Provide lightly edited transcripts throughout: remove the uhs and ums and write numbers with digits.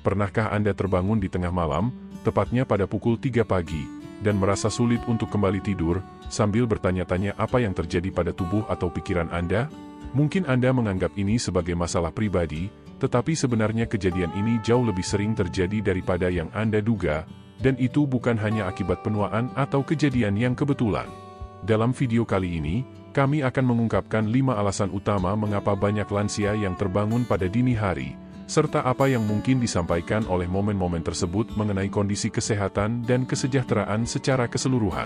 Pernahkah Anda terbangun di tengah malam, tepatnya pada pukul 3 pagi, dan merasa sulit untuk kembali tidur, sambil bertanya-tanya apa yang terjadi pada tubuh atau pikiran Anda? Mungkin Anda menganggap ini sebagai masalah pribadi, tetapi sebenarnya kejadian ini jauh lebih sering terjadi daripada yang Anda duga, dan itu bukan hanya akibat penuaan atau kejadian yang kebetulan. Dalam video kali ini, kami akan mengungkapkan 5 alasan utama mengapa banyak lansia yang terbangun pada dini hari, serta apa yang mungkin disampaikan oleh momen-momen tersebut mengenai kondisi kesehatan dan kesejahteraan secara keseluruhan.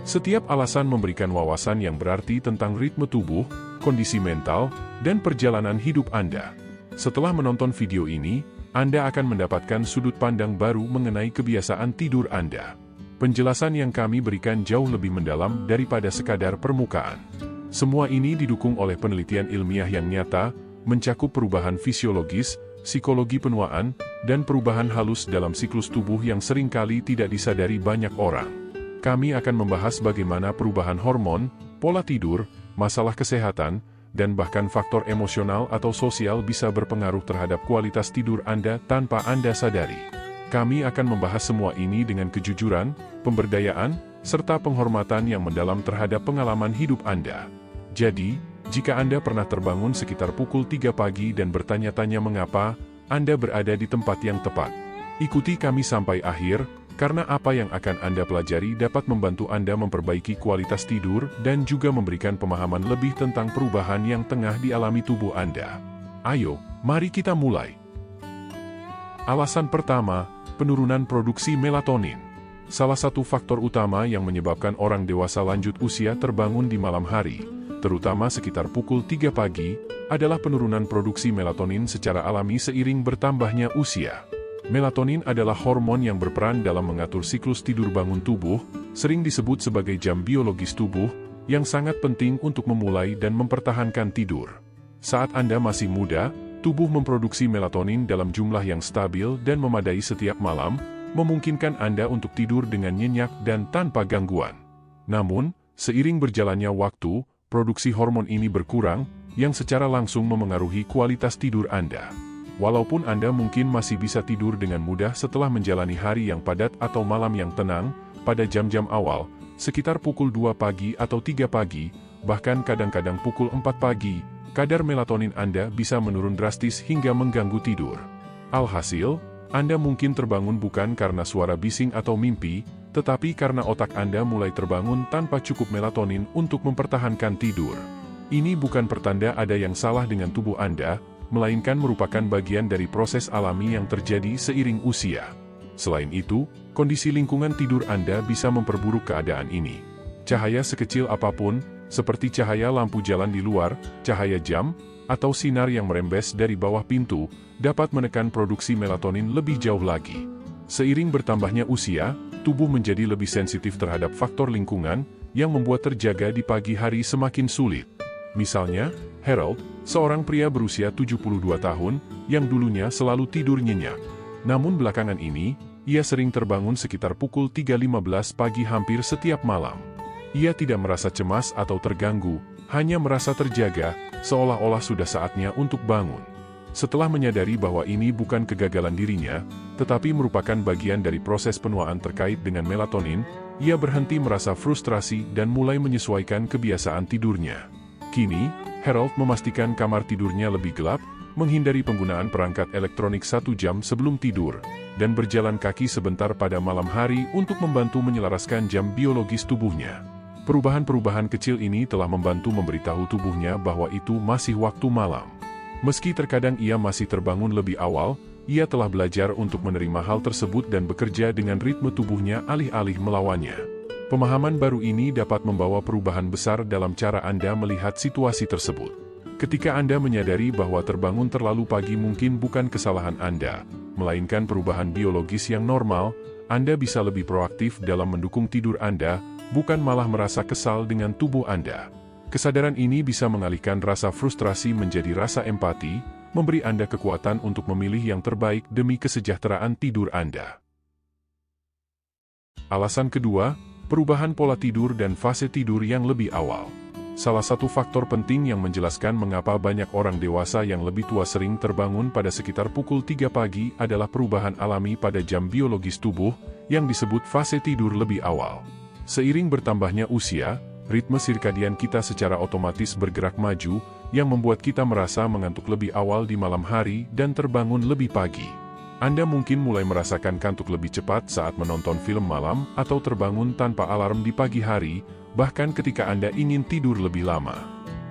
Setiap alasan memberikan wawasan yang berarti tentang ritme tubuh, kondisi mental, dan perjalanan hidup Anda. Setelah menonton video ini, Anda akan mendapatkan sudut pandang baru mengenai kebiasaan tidur Anda. Penjelasan yang kami berikan jauh lebih mendalam daripada sekadar permukaan. Semua ini didukung oleh penelitian ilmiah yang nyata, mencakup perubahan fisiologis, psikologi penuaan, dan perubahan halus dalam siklus tubuh yang seringkali tidak disadari banyak orang. Kami akan membahas bagaimana perubahan hormon, pola tidur, masalah kesehatan, dan bahkan faktor emosional atau sosial bisa berpengaruh terhadap kualitas tidur Anda tanpa Anda sadari. Kami akan membahas semua ini dengan kejujuran, pemberdayaan, serta penghormatan yang mendalam terhadap pengalaman hidup Anda. Jadi, jika Anda pernah terbangun sekitar pukul 3 pagi dan bertanya-tanya mengapa, Anda berada di tempat yang tepat. Ikuti kami sampai akhir, karena apa yang akan Anda pelajari dapat membantu Anda memperbaiki kualitas tidur dan juga memberikan pemahaman lebih tentang perubahan yang tengah dialami tubuh Anda. Ayo, mari kita mulai. Alasan pertama, penurunan produksi melatonin. Salah satu faktor utama yang menyebabkan orang dewasa lanjut usia terbangun di malam hari, terutama sekitar pukul 3 pagi, adalah penurunan produksi melatonin secara alami seiring bertambahnya usia. Melatonin adalah hormon yang berperan dalam mengatur siklus tidur bangun tubuh, sering disebut sebagai jam biologis tubuh, yang sangat penting untuk memulai dan mempertahankan tidur. Saat Anda masih muda, tubuh memproduksi melatonin dalam jumlah yang stabil dan memadai setiap malam, memungkinkan Anda untuk tidur dengan nyenyak dan tanpa gangguan. Namun, seiring berjalannya waktu, produksi hormon ini berkurang, yang secara langsung memengaruhi kualitas tidur Anda. Walaupun Anda mungkin masih bisa tidur dengan mudah setelah menjalani hari yang padat atau malam yang tenang, pada jam-jam awal, sekitar pukul 2 pagi atau 3 pagi, bahkan kadang-kadang pukul 4 pagi, kadar melatonin Anda bisa menurun drastis hingga mengganggu tidur. Alhasil, Anda mungkin terbangun bukan karena suara bising atau mimpi, tetapi karena otak Anda mulai terbangun tanpa cukup melatonin untuk mempertahankan tidur. Ini bukan pertanda ada yang salah dengan tubuh Anda, melainkan merupakan bagian dari proses alami yang terjadi seiring usia. Selain itu, kondisi lingkungan tidur Anda bisa memperburuk keadaan ini. Cahaya sekecil apapun, seperti cahaya lampu jalan di luar, cahaya jam, atau sinar yang merembes dari bawah pintu, dapat menekan produksi melatonin lebih jauh lagi. Seiring bertambahnya usia, tubuh menjadi lebih sensitif terhadap faktor lingkungan, yang membuat terjaga di pagi hari semakin sulit. Misalnya, Harold, seorang pria berusia 72 tahun, yang dulunya selalu tidur nyenyak. Namun belakangan ini, ia sering terbangun sekitar pukul 3.15 pagi hampir setiap malam. Ia tidak merasa cemas atau terganggu, hanya merasa terjaga, seolah-olah sudah saatnya untuk bangun. Setelah menyadari bahwa ini bukan kegagalan dirinya, tetapi merupakan bagian dari proses penuaan terkait dengan melatonin, ia berhenti merasa frustrasi dan mulai menyesuaikan kebiasaan tidurnya. Kini, Harold memastikan kamar tidurnya lebih gelap, menghindari penggunaan perangkat elektronik 1 jam sebelum tidur, dan berjalan kaki sebentar pada malam hari untuk membantu menyelaraskan jam biologis tubuhnya. Perubahan-perubahan kecil ini telah membantu memberitahu tubuhnya bahwa itu masih waktu malam. Meski terkadang ia masih terbangun lebih awal, ia telah belajar untuk menerima hal tersebut dan bekerja dengan ritme tubuhnya alih-alih melawannya. Pemahaman baru ini dapat membawa perubahan besar dalam cara Anda melihat situasi tersebut. Ketika Anda menyadari bahwa terbangun terlalu pagi mungkin bukan kesalahan Anda, melainkan perubahan biologis yang normal, Anda bisa lebih proaktif dalam mendukung tidur Anda, bukan malah merasa kesal dengan tubuh Anda. Kesadaran ini bisa mengalihkan rasa frustrasi menjadi rasa empati, memberi Anda kekuatan untuk memilih yang terbaik demi kesejahteraan tidur Anda. Alasan kedua, perubahan pola tidur dan fase tidur yang lebih awal. Salah satu faktor penting yang menjelaskan mengapa banyak orang dewasa yang lebih tua sering terbangun pada sekitar pukul 3 pagi adalah perubahan alami pada jam biologis tubuh yang disebut fase tidur lebih awal. Seiring bertambahnya usia, ritme sirkadian kita secara otomatis bergerak maju yang membuat kita merasa mengantuk lebih awal di malam hari dan terbangun lebih pagi. Anda mungkin mulai merasakan kantuk lebih cepat saat menonton film malam atau terbangun tanpa alarm di pagi hari, bahkan ketika Anda ingin tidur lebih lama.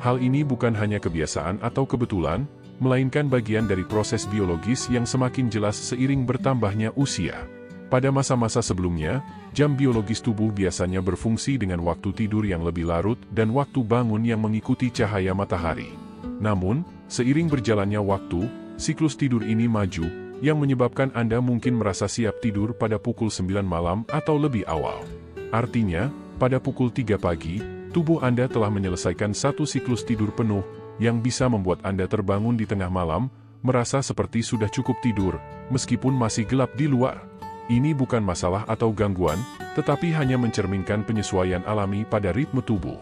Hal ini bukan hanya kebiasaan atau kebetulan, melainkan bagian dari proses biologis yang semakin jelas seiring bertambahnya usia. Pada masa-masa sebelumnya, jam biologis tubuh biasanya berfungsi dengan waktu tidur yang lebih larut dan waktu bangun yang mengikuti cahaya matahari. Namun, seiring berjalannya waktu, siklus tidur ini maju, yang menyebabkan Anda mungkin merasa siap tidur pada pukul 9 malam atau lebih awal. Artinya, pada pukul 3 pagi, tubuh Anda telah menyelesaikan satu siklus tidur penuh, yang bisa membuat Anda terbangun di tengah malam, merasa seperti sudah cukup tidur, meskipun masih gelap di luar. Ini bukan masalah atau gangguan, tetapi hanya mencerminkan penyesuaian alami pada ritme tubuh.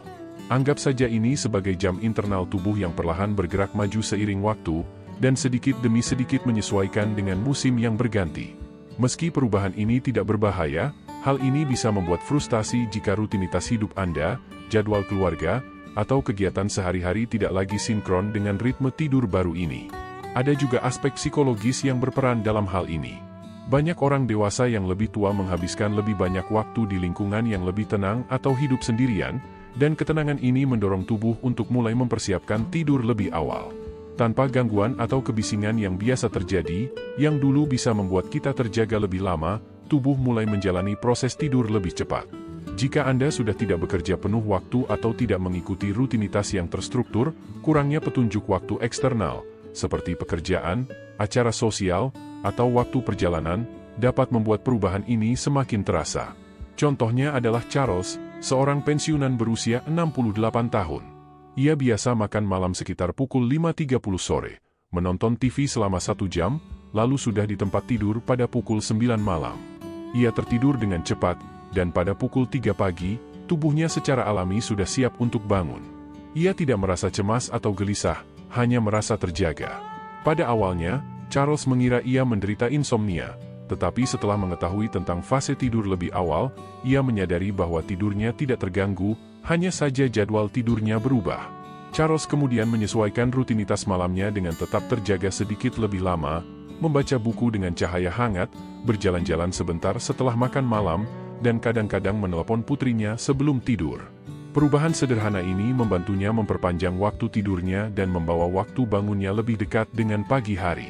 Anggap saja ini sebagai jam internal tubuh yang perlahan bergerak maju seiring waktu, dan sedikit demi sedikit menyesuaikan dengan musim yang berganti. Meski perubahan ini tidak berbahaya, hal ini bisa membuat frustasi jika rutinitas hidup Anda, jadwal keluarga, atau kegiatan sehari-hari tidak lagi sinkron dengan ritme tidur baru ini. Ada juga aspek psikologis yang berperan dalam hal ini. Banyak orang dewasa yang lebih tua menghabiskan lebih banyak waktu di lingkungan yang lebih tenang atau hidup sendirian, dan ketenangan ini mendorong tubuh untuk mulai mempersiapkan tidur lebih awal. Tanpa gangguan atau kebisingan yang biasa terjadi, yang dulu bisa membuat kita terjaga lebih lama, tubuh mulai menjalani proses tidur lebih cepat. Jika Anda sudah tidak bekerja penuh waktu atau tidak mengikuti rutinitas yang terstruktur, kurangnya petunjuk waktu eksternal, seperti pekerjaan, acara sosial, atau waktu perjalanan, dapat membuat perubahan ini semakin terasa. Contohnya adalah Charles, seorang pensiunan berusia 68 tahun. Ia biasa makan malam sekitar pukul 5.30 sore, menonton TV selama 1 jam, lalu sudah di tempat tidur pada pukul 9 malam. Ia tertidur dengan cepat, dan pada pukul 3 pagi, tubuhnya secara alami sudah siap untuk bangun. Ia tidak merasa cemas atau gelisah, hanya merasa terjaga. Pada awalnya, Charles mengira ia menderita insomnia, tetapi setelah mengetahui tentang fase tidur lebih awal, ia menyadari bahwa tidurnya tidak terganggu, hanya saja jadwal tidurnya berubah. Charles kemudian menyesuaikan rutinitas malamnya dengan tetap terjaga sedikit lebih lama, membaca buku dengan cahaya hangat, berjalan-jalan sebentar setelah makan malam, dan kadang-kadang menelepon putrinya sebelum tidur. Perubahan sederhana ini membantunya memperpanjang waktu tidurnya dan membawa waktu bangunnya lebih dekat dengan pagi hari.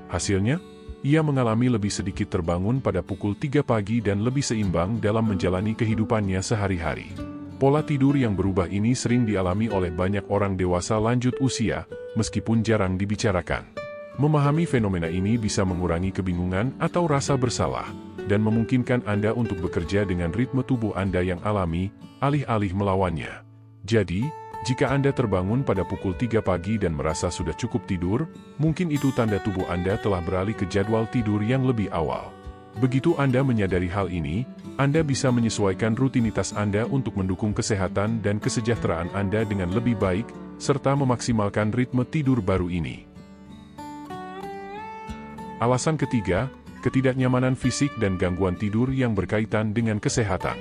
Hasilnya, ia mengalami lebih sedikit terbangun pada pukul 3 pagi dan lebih seimbang dalam menjalani kehidupannya sehari-hari. Pola tidur yang berubah ini sering dialami oleh banyak orang dewasa lanjut usia, meskipun jarang dibicarakan. Memahami fenomena ini bisa mengurangi kebingungan atau rasa bersalah, dan memungkinkan Anda untuk bekerja dengan ritme tubuh Anda yang alami, alih-alih melawannya. Jadi, jika Anda terbangun pada pukul 3 pagi dan merasa sudah cukup tidur, mungkin itu tanda tubuh Anda telah beralih ke jadwal tidur yang lebih awal. Begitu Anda menyadari hal ini, Anda bisa menyesuaikan rutinitas Anda untuk mendukung kesehatan dan kesejahteraan Anda dengan lebih baik, serta memaksimalkan ritme tidur baru ini. Alasan ketiga, ketidaknyamanan fisik dan gangguan tidur yang berkaitan dengan kesehatan.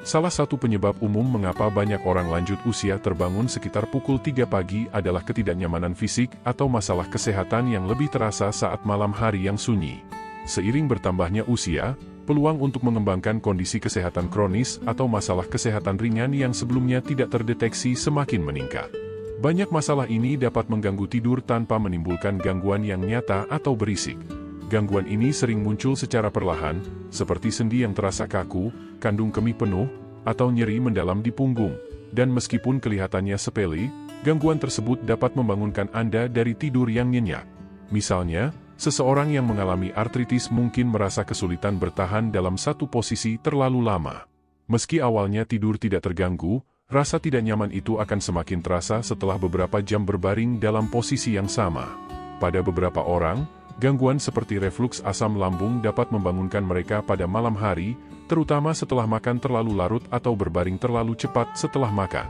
Salah satu penyebab umum mengapa banyak orang lanjut usia terbangun sekitar pukul 3 pagi adalah ketidaknyamanan fisik atau masalah kesehatan yang lebih terasa saat malam hari yang sunyi. Seiring bertambahnya usia, peluang untuk mengembangkan kondisi kesehatan kronis atau masalah kesehatan ringan yang sebelumnya tidak terdeteksi semakin meningkat. Banyak masalah ini dapat mengganggu tidur tanpa menimbulkan gangguan yang nyata atau berisik. Gangguan ini sering muncul secara perlahan, seperti sendi yang terasa kaku, kandung kemih penuh, atau nyeri mendalam di punggung. Dan meskipun kelihatannya sepele, gangguan tersebut dapat membangunkan Anda dari tidur yang nyenyak. Misalnya, seseorang yang mengalami artritis mungkin merasa kesulitan bertahan dalam satu posisi terlalu lama. Meski awalnya tidur tidak terganggu, rasa tidak nyaman itu akan semakin terasa setelah beberapa jam berbaring dalam posisi yang sama. Pada beberapa orang, gangguan seperti refluks asam lambung dapat membangunkan mereka pada malam hari, terutama setelah makan terlalu larut atau berbaring terlalu cepat setelah makan.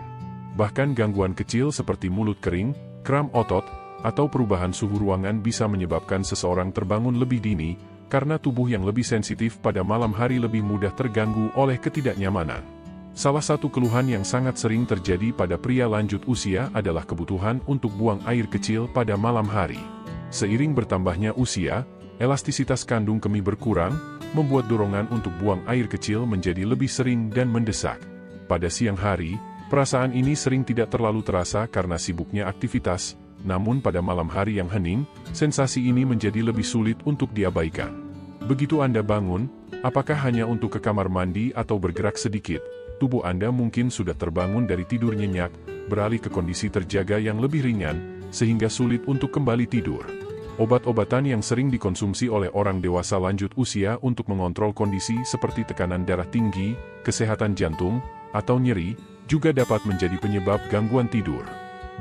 Bahkan gangguan kecil seperti mulut kering, kram otot, atau perubahan suhu ruangan bisa menyebabkan seseorang terbangun lebih dini, karena tubuh yang lebih sensitif pada malam hari lebih mudah terganggu oleh ketidaknyamanan. Salah satu keluhan yang sangat sering terjadi pada pria lanjut usia adalah kebutuhan untuk buang air kecil pada malam hari. Seiring bertambahnya usia, elastisitas kandung kemih berkurang, membuat dorongan untuk buang air kecil menjadi lebih sering dan mendesak. Pada siang hari, perasaan ini sering tidak terlalu terasa karena sibuknya aktivitas, namun pada malam hari yang hening, sensasi ini menjadi lebih sulit untuk diabaikan. Begitu Anda bangun, apakah hanya untuk ke kamar mandi atau bergerak sedikit, tubuh Anda mungkin sudah terbangun dari tidur nyenyak, beralih ke kondisi terjaga yang lebih ringan, sehingga sulit untuk kembali tidur. Obat-obatan yang sering dikonsumsi oleh orang dewasa lanjut usia untuk mengontrol kondisi seperti tekanan darah tinggi, kesehatan jantung, atau nyeri, juga dapat menjadi penyebab gangguan tidur.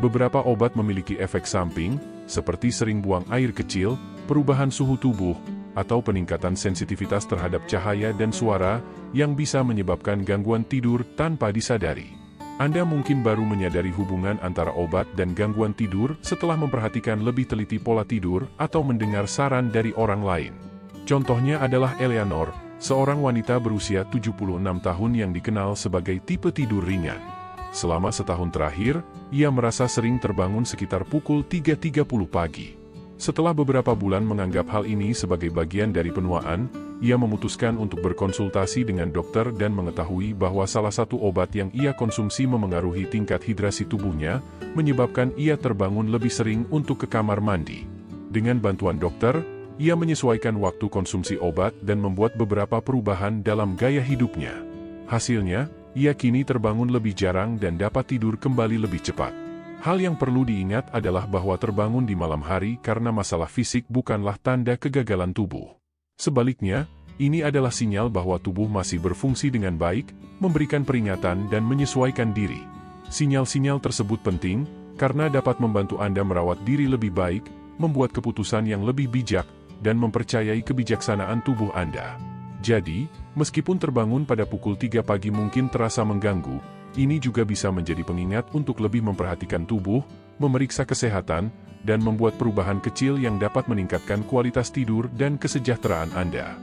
Beberapa obat memiliki efek samping, seperti sering buang air kecil, perubahan suhu tubuh, atau peningkatan sensitivitas terhadap cahaya dan suara, yang bisa menyebabkan gangguan tidur tanpa disadari. Anda mungkin baru menyadari hubungan antara obat dan gangguan tidur setelah memperhatikan lebih teliti pola tidur atau mendengar saran dari orang lain. Contohnya adalah Eleanor, seorang wanita berusia 76 tahun yang dikenal sebagai tipe tidur ringan. Selama setahun terakhir, ia merasa sering terbangun sekitar pukul 3.30 pagi. Setelah beberapa bulan menganggap hal ini sebagai bagian dari penuaan, ia memutuskan untuk berkonsultasi dengan dokter dan mengetahui bahwa salah satu obat yang ia konsumsi memengaruhi tingkat hidrasi tubuhnya, menyebabkan ia terbangun lebih sering untuk ke kamar mandi. Dengan bantuan dokter, ia menyesuaikan waktu konsumsi obat dan membuat beberapa perubahan dalam gaya hidupnya. Hasilnya, ia kini terbangun lebih jarang dan dapat tidur kembali lebih cepat. Hal yang perlu diingat adalah bahwa terbangun di malam hari karena masalah fisik bukanlah tanda kegagalan tubuh. Sebaliknya, ini adalah sinyal bahwa tubuh masih berfungsi dengan baik, memberikan peringatan dan menyesuaikan diri. Sinyal-sinyal tersebut penting, karena dapat membantu Anda merawat diri lebih baik, membuat keputusan yang lebih bijak, dan mempercayai kebijaksanaan tubuh Anda. Jadi, meskipun terbangun pada pukul 3 pagi mungkin terasa mengganggu, ini juga bisa menjadi pengingat untuk lebih memperhatikan tubuh, memeriksa kesehatan, dan membuat perubahan kecil yang dapat meningkatkan kualitas tidur dan kesejahteraan Anda.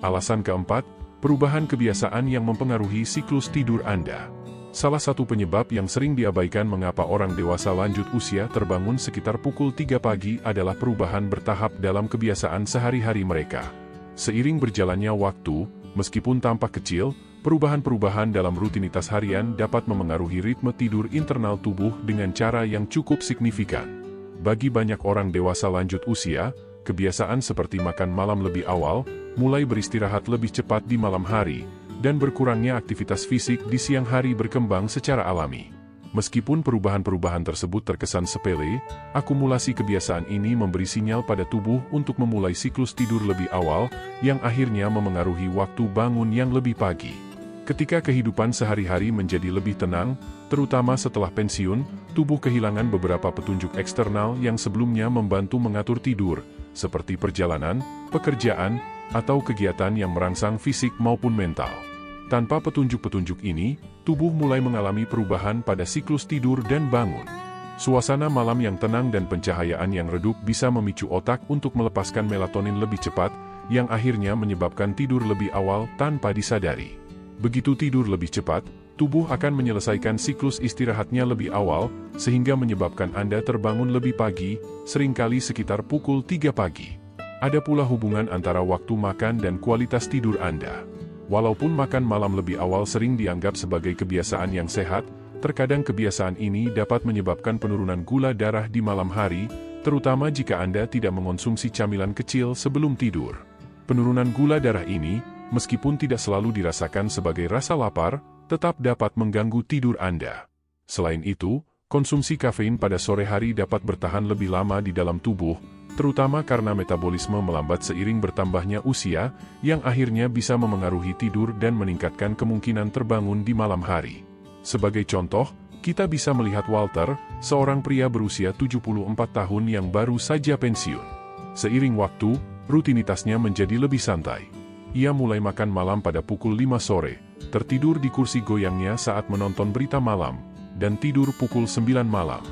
Alasan keempat, perubahan kebiasaan yang mempengaruhi siklus tidur Anda. Salah satu penyebab yang sering diabaikan mengapa orang dewasa lanjut usia terbangun sekitar pukul 3 pagi adalah perubahan bertahap dalam kebiasaan sehari-hari mereka. Seiring berjalannya waktu, meskipun tampak kecil, perubahan-perubahan dalam rutinitas harian dapat memengaruhi ritme tidur internal tubuh dengan cara yang cukup signifikan. Bagi banyak orang dewasa lanjut usia, kebiasaan seperti makan malam lebih awal, mulai beristirahat lebih cepat di malam hari, dan berkurangnya aktivitas fisik di siang hari berkembang secara alami. Meskipun perubahan-perubahan tersebut terkesan sepele, akumulasi kebiasaan ini memberi sinyal pada tubuh untuk memulai siklus tidur lebih awal, yang akhirnya memengaruhi waktu bangun yang lebih pagi. Ketika kehidupan sehari-hari menjadi lebih tenang, terutama setelah pensiun, tubuh kehilangan beberapa petunjuk eksternal yang sebelumnya membantu mengatur tidur, seperti perjalanan, pekerjaan, atau kegiatan yang merangsang fisik maupun mental. Tanpa petunjuk-petunjuk ini, tubuh mulai mengalami perubahan pada siklus tidur dan bangun. Suasana malam yang tenang dan pencahayaan yang redup bisa memicu otak untuk melepaskan melatonin lebih cepat, yang akhirnya menyebabkan tidur lebih awal tanpa disadari. Begitu tidur lebih cepat, tubuh akan menyelesaikan siklus istirahatnya lebih awal, sehingga menyebabkan Anda terbangun lebih pagi, seringkali sekitar pukul 3 pagi. Ada pula hubungan antara waktu makan dan kualitas tidur Anda. Walaupun makan malam lebih awal sering dianggap sebagai kebiasaan yang sehat, terkadang kebiasaan ini dapat menyebabkan penurunan gula darah di malam hari, terutama jika Anda tidak mengonsumsi camilan kecil sebelum tidur. Penurunan gula darah ini, meskipun tidak selalu dirasakan sebagai rasa lapar, tetap dapat mengganggu tidur Anda. Selain itu, konsumsi kafein pada sore hari dapat bertahan lebih lama di dalam tubuh, terutama karena metabolisme melambat seiring bertambahnya usia, yang akhirnya bisa memengaruhi tidur dan meningkatkan kemungkinan terbangun di malam hari. Sebagai contoh, kita bisa melihat Walter, seorang pria berusia 74 tahun yang baru saja pensiun. Seiring waktu, rutinitasnya menjadi lebih santai. Ia mulai makan malam pada pukul 5 sore, tertidur di kursi goyangnya saat menonton berita malam, dan tidur pukul 9 malam.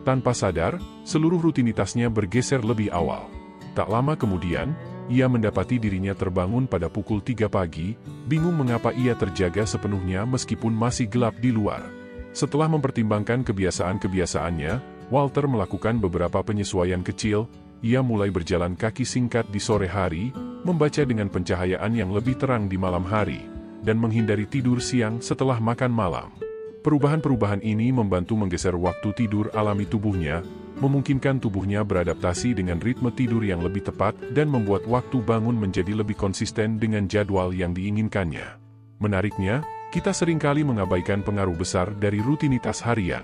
Tanpa sadar, seluruh rutinitasnya bergeser lebih awal. Tak lama kemudian, ia mendapati dirinya terbangun pada pukul 3 pagi, bingung mengapa ia terjaga sepenuhnya meskipun masih gelap di luar. Setelah mempertimbangkan kebiasaan-kebiasaannya, Walter melakukan beberapa penyesuaian kecil. Ia mulai berjalan kaki singkat di sore hari, membaca dengan pencahayaan yang lebih terang di malam hari, dan menghindari tidur siang setelah makan malam. Perubahan-perubahan ini membantu menggeser waktu tidur alami tubuhnya, memungkinkan tubuhnya beradaptasi dengan ritme tidur yang lebih tepat dan membuat waktu bangun menjadi lebih konsisten dengan jadwal yang diinginkannya. Menariknya, kita seringkali mengabaikan pengaruh besar dari rutinitas harian.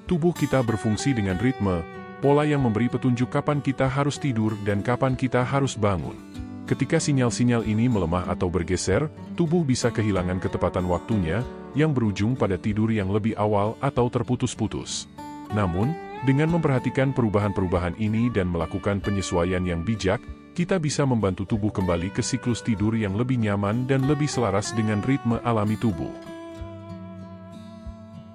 Tubuh kita berfungsi dengan ritme, pola yang memberi petunjuk kapan kita harus tidur dan kapan kita harus bangun. Ketika sinyal-sinyal ini melemah atau bergeser, tubuh bisa kehilangan ketepatan waktunya, yang berujung pada tidur yang lebih awal atau terputus-putus. Namun, dengan memperhatikan perubahan-perubahan ini dan melakukan penyesuaian yang bijak, kita bisa membantu tubuh kembali ke siklus tidur yang lebih nyaman dan lebih selaras dengan ritme alami tubuh.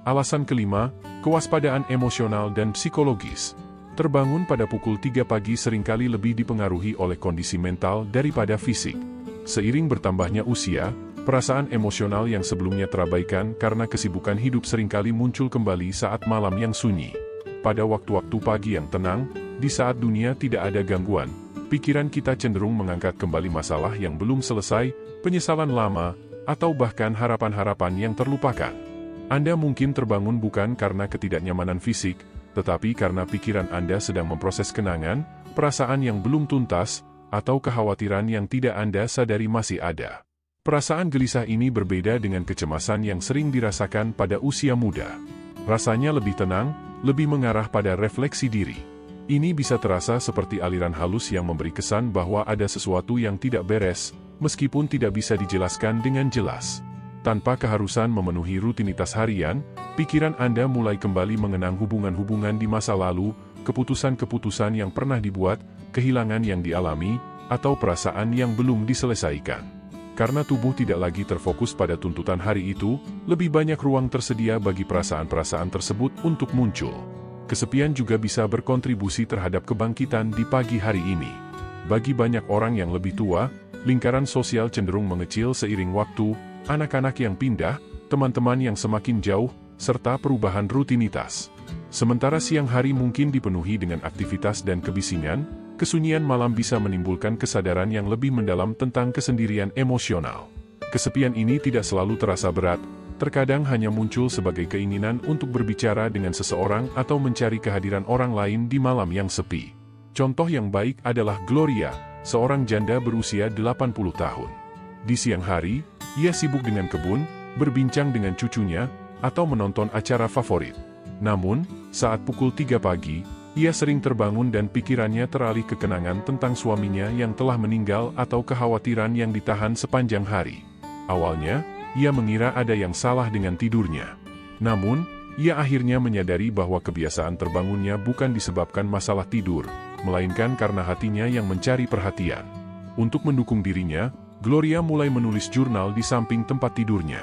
Alasan kelima, kewaspadaan emosional dan psikologis. Terbangun pada pukul 3 pagi seringkali lebih dipengaruhi oleh kondisi mental daripada fisik. Seiring bertambahnya usia, perasaan emosional yang sebelumnya terabaikan karena kesibukan hidup seringkali muncul kembali saat malam yang sunyi. Pada waktu-waktu pagi yang tenang, di saat dunia tidak ada gangguan, pikiran kita cenderung mengangkat kembali masalah yang belum selesai, penyesalan lama, atau bahkan harapan-harapan yang terlupakan. Anda mungkin terbangun bukan karena ketidaknyamanan fisik, tetapi karena pikiran Anda sedang memproses kenangan, perasaan yang belum tuntas, atau kekhawatiran yang tidak Anda sadari masih ada. Perasaan gelisah ini berbeda dengan kecemasan yang sering dirasakan pada usia muda. Rasanya lebih tenang, lebih mengarah pada refleksi diri. Ini bisa terasa seperti aliran halus yang memberi kesan bahwa ada sesuatu yang tidak beres, meskipun tidak bisa dijelaskan dengan jelas. Tanpa keharusan memenuhi rutinitas harian, pikiran Anda mulai kembali mengenang hubungan-hubungan di masa lalu, keputusan-keputusan yang pernah dibuat, kehilangan yang dialami, atau perasaan yang belum diselesaikan. Karena tubuh tidak lagi terfokus pada tuntutan hari itu, lebih banyak ruang tersedia bagi perasaan-perasaan tersebut untuk muncul. Kesepian juga bisa berkontribusi terhadap kebangkitan di pagi hari ini. Bagi banyak orang yang lebih tua, lingkaran sosial cenderung mengecil seiring waktu, anak-anak yang pindah, teman-teman yang semakin jauh, serta perubahan rutinitas. Sementara siang hari mungkin dipenuhi dengan aktivitas dan kebisingan, kesunyian malam bisa menimbulkan kesadaran yang lebih mendalam tentang kesendirian emosional. Kesepian ini tidak selalu terasa berat, terkadang hanya muncul sebagai keinginan untuk berbicara dengan seseorang atau mencari kehadiran orang lain di malam yang sepi. Contoh yang baik adalah Gloria, seorang janda berusia 80 tahun. Di siang hari, ia sibuk dengan kebun, berbincang dengan cucunya, atau menonton acara favorit. Namun, saat pukul 3 pagi, ia sering terbangun dan pikirannya teralih ke kenangan tentang suaminya yang telah meninggal atau kekhawatiran yang ditahan sepanjang hari. Awalnya, ia mengira ada yang salah dengan tidurnya. Namun, ia akhirnya menyadari bahwa kebiasaan terbangunnya bukan disebabkan masalah tidur, melainkan karena hatinya yang mencari perhatian. Untuk mendukung dirinya, Gloria mulai menulis jurnal di samping tempat tidurnya.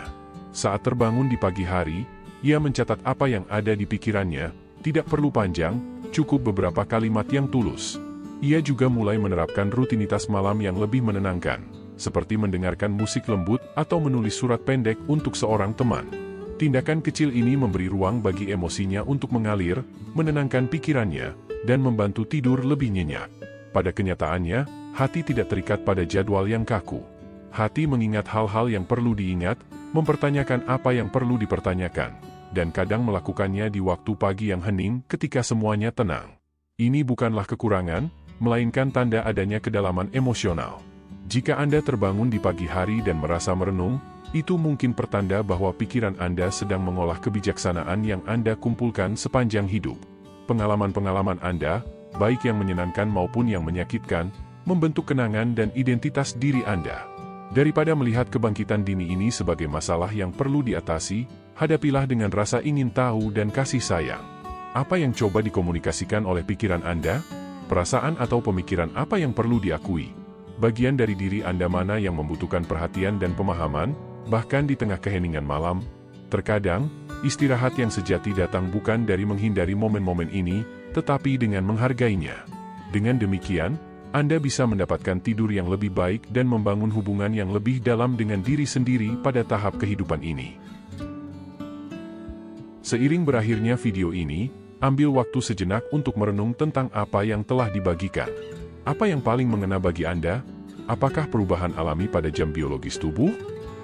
Saat terbangun di pagi hari, ia mencatat apa yang ada di pikirannya, tidak perlu panjang, cukup beberapa kalimat yang tulus. Ia juga mulai menerapkan rutinitas malam yang lebih menenangkan, seperti mendengarkan musik lembut atau menulis surat pendek untuk seorang teman. Tindakan kecil ini memberi ruang bagi emosinya untuk mengalir, menenangkan pikirannya, dan membantu tidur lebih nyenyak. Pada kenyataannya, hati tidak terikat pada jadwal yang kaku. Hati mengingat hal-hal yang perlu diingat, mempertanyakan apa yang perlu dipertanyakan, dan kadang melakukannya di waktu pagi yang hening ketika semuanya tenang. Ini bukanlah kekurangan, melainkan tanda adanya kedalaman emosional. Jika Anda terbangun di pagi hari dan merasa merenung, itu mungkin pertanda bahwa pikiran Anda sedang mengolah kebijaksanaan yang Anda kumpulkan sepanjang hidup. Pengalaman-pengalaman Anda, baik yang menyenangkan maupun yang menyakitkan, membentuk kenangan dan identitas diri Anda. Daripada melihat kebangkitan dini ini sebagai masalah yang perlu diatasi, hadapilah dengan rasa ingin tahu dan kasih sayang. Apa yang coba dikomunikasikan oleh pikiran Anda? Perasaan atau pemikiran apa yang perlu diakui? Bagian dari diri Anda mana yang membutuhkan perhatian dan pemahaman, bahkan di tengah keheningan malam. Terkadang, istirahat yang sejati datang bukan dari menghindari momen-momen ini, tetapi dengan menghargainya. Dengan demikian, Anda bisa mendapatkan tidur yang lebih baik dan membangun hubungan yang lebih dalam dengan diri sendiri pada tahap kehidupan ini. Seiring berakhirnya video ini, ambil waktu sejenak untuk merenung tentang apa yang telah dibagikan. Apa yang paling mengena bagi Anda? Apakah perubahan alami pada jam biologis tubuh?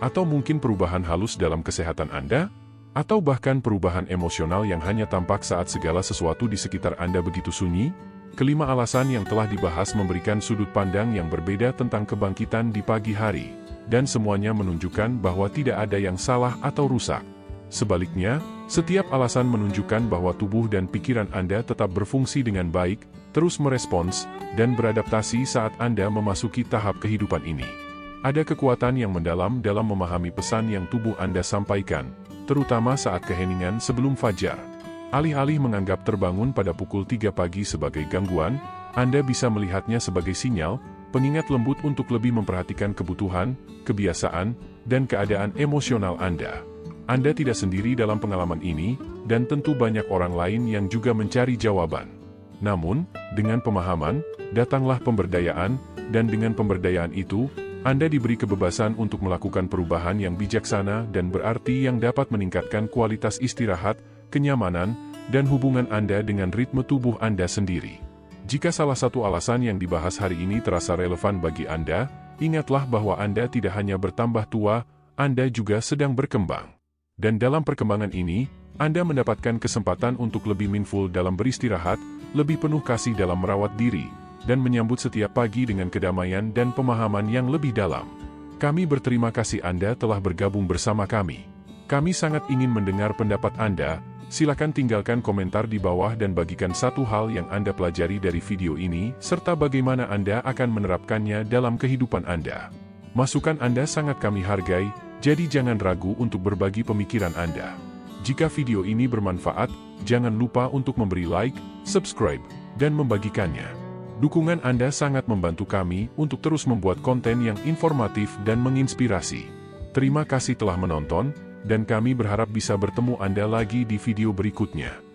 Atau mungkin perubahan halus dalam kesehatan Anda? Atau bahkan perubahan emosional yang hanya tampak saat segala sesuatu di sekitar Anda begitu sunyi? Kelima alasan yang telah dibahas memberikan sudut pandang yang berbeda tentang kebangkitan di pagi hari, dan semuanya menunjukkan bahwa tidak ada yang salah atau rusak. Sebaliknya, setiap alasan menunjukkan bahwa tubuh dan pikiran Anda tetap berfungsi dengan baik, terus merespons, dan beradaptasi saat Anda memasuki tahap kehidupan ini. Ada kekuatan yang mendalam dalam memahami pesan yang tubuh Anda sampaikan, terutama saat keheningan sebelum fajar. Alih-alih menganggap terbangun pada pukul 3 pagi sebagai gangguan, Anda bisa melihatnya sebagai sinyal, pengingat lembut untuk lebih memperhatikan kebutuhan, kebiasaan, dan keadaan emosional Anda. Anda tidak sendiri dalam pengalaman ini, dan tentu banyak orang lain yang juga mencari jawaban. Namun, dengan pemahaman, datanglah pemberdayaan, dan dengan pemberdayaan itu, Anda diberi kebebasan untuk melakukan perubahan yang bijaksana dan berarti yang dapat meningkatkan kualitas istirahat, kenyamanan, dan hubungan Anda dengan ritme tubuh Anda sendiri. Jika salah satu alasan yang dibahas hari ini terasa relevan bagi Anda, ingatlah bahwa Anda tidak hanya bertambah tua, Anda juga sedang berkembang. Dan dalam perkembangan ini, Anda mendapatkan kesempatan untuk lebih mindful dalam beristirahat, lebih penuh kasih dalam merawat diri, dan menyambut setiap pagi dengan kedamaian dan pemahaman yang lebih dalam. Kami berterima kasih Anda telah bergabung bersama kami. Kami sangat ingin mendengar pendapat Anda. Silakan tinggalkan komentar di bawah dan bagikan satu hal yang Anda pelajari dari video ini, serta bagaimana Anda akan menerapkannya dalam kehidupan Anda. Masukan Anda sangat kami hargai, jadi jangan ragu untuk berbagi pemikiran Anda. Jika video ini bermanfaat, jangan lupa untuk memberi like, subscribe, dan membagikannya. Dukungan Anda sangat membantu kami untuk terus membuat konten yang informatif dan menginspirasi. Terima kasih telah menonton, dan kami berharap bisa bertemu Anda lagi di video berikutnya.